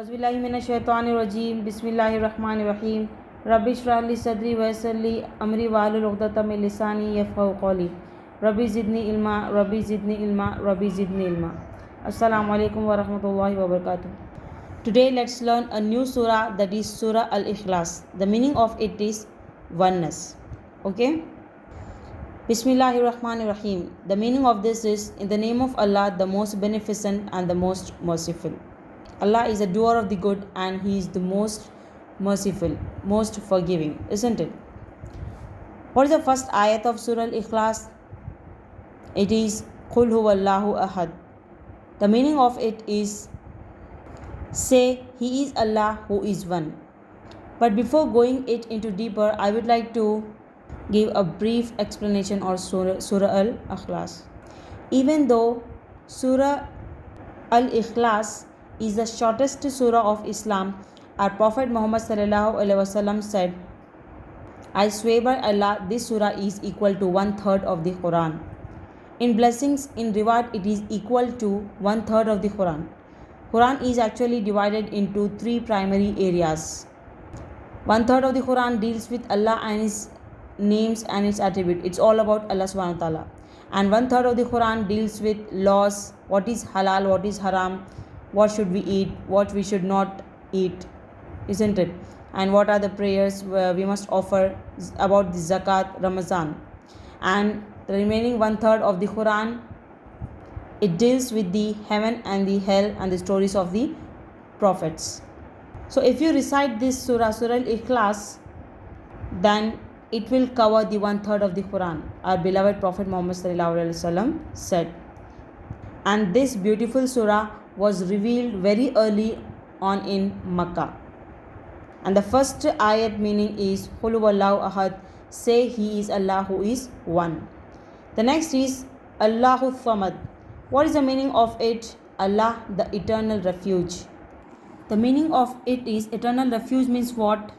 औज़ुबिल्लाहिमिनश्शैतानिर्रजीम बिस्मिल्लाहिर्रहमानिर्रहीम रब्बि इश्रह ली सदरी वयस्सिर ली अमरी वाहलुल उक़दतम मिन लिसानी यफ़क़हू क़ौली रब्बि ज़िदनी इल्मा। अस्सलामु अलैकुम व रहमतुल्लाहि व बरकातुहू। Today let's learn a new surah, that is Surah Al-Ikhlas. The meaning of it is oneness. Okay? Bismillahirrahmanirrahim. The meaning of this is, in the name of Allah, the most beneficent and the most merciful. Allah is a doer of the good and He is the most merciful, most forgiving, isn't it? What is the first ayat of Surah Al-Ikhlas? It is Qul huwallahu ahad. The meaning of it is, say He is Allah who is one. But before going it into deeper, I would like to give a brief explanation of Surah Al-Ikhlas. Even though Surah Al-Ikhlas is the shortest surah of Islam, our Prophet Muhammad sallallahu alaihi wasallam said, I swear by Allah, this surah is equal to 1/3 of the Quran. In blessings, in reward, it is equal to 1/3 of the Quran. Quran is actually divided into 3 primary areas. 1/3 of the Quran deals with Allah and His names and His attribute. It's all about Allah subhanahu wa ta'ala. And 1/3 of the Quran deals with laws, what is halal, what is haram, what should we eat, what we should not eat, isn't it? And what are the prayers we must offer, about the zakat, Ramadan. And the remaining 1/3 of the Quran, it deals with the heaven and the hell and the stories of the prophets. So if you recite this surah, Surah Al-Ikhlas, then it will cover the 1/3 of the Quran, our beloved Prophet Muhammad sallallahu alaihi wasallam said. And this beautiful surah was revealed very early on in Makkah. And the first ayat meaning is Qul huwallahu ahad, say He is Allah who is one. The next is Allahu Samad. What is the meaning of it? Allah, the eternal refuge. The meaning of it is, eternal refuge means what?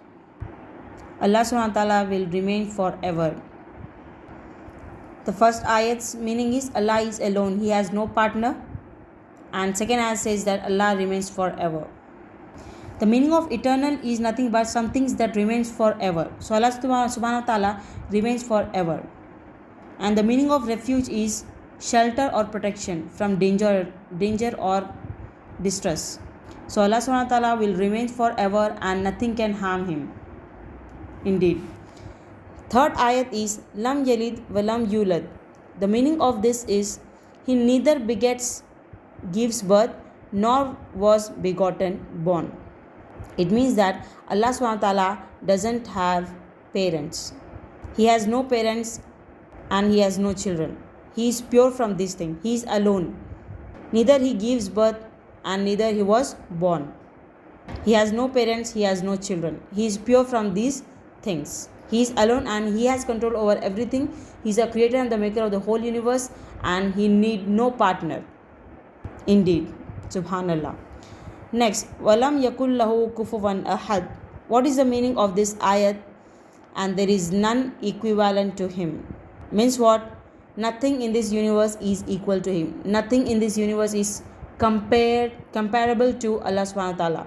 Allah subhanahu wa ta'ala will remain forever. The first ayat's meaning is Allah is alone, He has no partner. And second ayat says that Allah remains forever. The meaning of eternal is nothing but some things that remains forever. So Allah subhanahu wa ta'ala remains forever. And the meaning of refuge is shelter or protection from danger or distress. So Allah subhanahu wa ta'ala will remain forever and nothing can harm Him. Indeed. Third ayat is Lam Yalid wa Lam Yulad. The meaning of this is, He neither begets, gives birth, nor was begotten, born. It means that Allah subhanahu wa ta'ala doesn't have parents. He has no parents and He has no children. He is pure from this thing. He is alone. Neither He gives birth and neither He was born. He has no parents, He has no children. He is pure from these things. He is alone and He has control over everything. He is the creator and the maker of the whole universe and He need no partner. Indeed. Subhanallah. Next, Walam yakul lahu kufuwan ahad. What is the meaning of this ayat? And there is none equivalent to Him. Means what? Nothing in this universe is equal to Him. Nothing in this universe is comparable to Allah subhanahu wa ta'ala.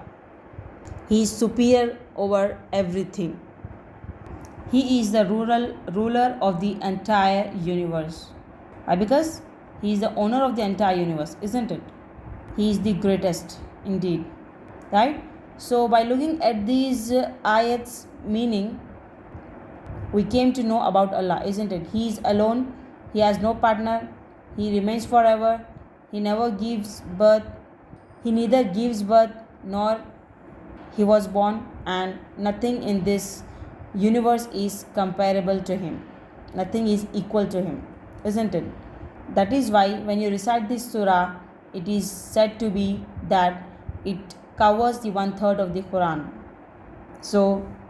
He is superior over everything. He is the ruler of the entire universe. Why? Because He is the owner of the entire universe, isn't it? He is the greatest indeed. Right? So by looking at these ayats meaning, we came to know about Allah, isn't it? He is alone. He has no partner. He remains forever. He never gives birth. He neither gives birth nor He was born, and nothing in this universe is comparable to Him. Nothing is equal to Him, isn't it? That is why when you recite this surah, it is said to be that it covers the 1/3 of the Quran. So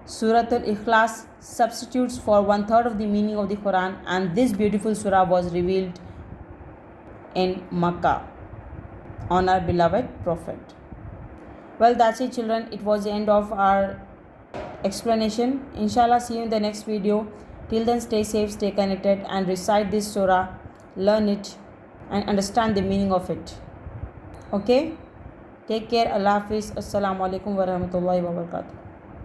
Surah Al-Ikhlas substitutes for 1/3 of the meaning of the Quran, and this beautiful surah was revealed in Makkah on our beloved Prophet. Well, that's it, children. It was the end of our explanation. Inshallah, see you in the next video. Till then, stay safe, stay connected, and recite this surah, learn it, and understand the meaning of it. Okay? Take care. अल्लाह हाफिज़. अस्सलाम वालेकुम वरहमतुल्लाहि वबरकातुहू.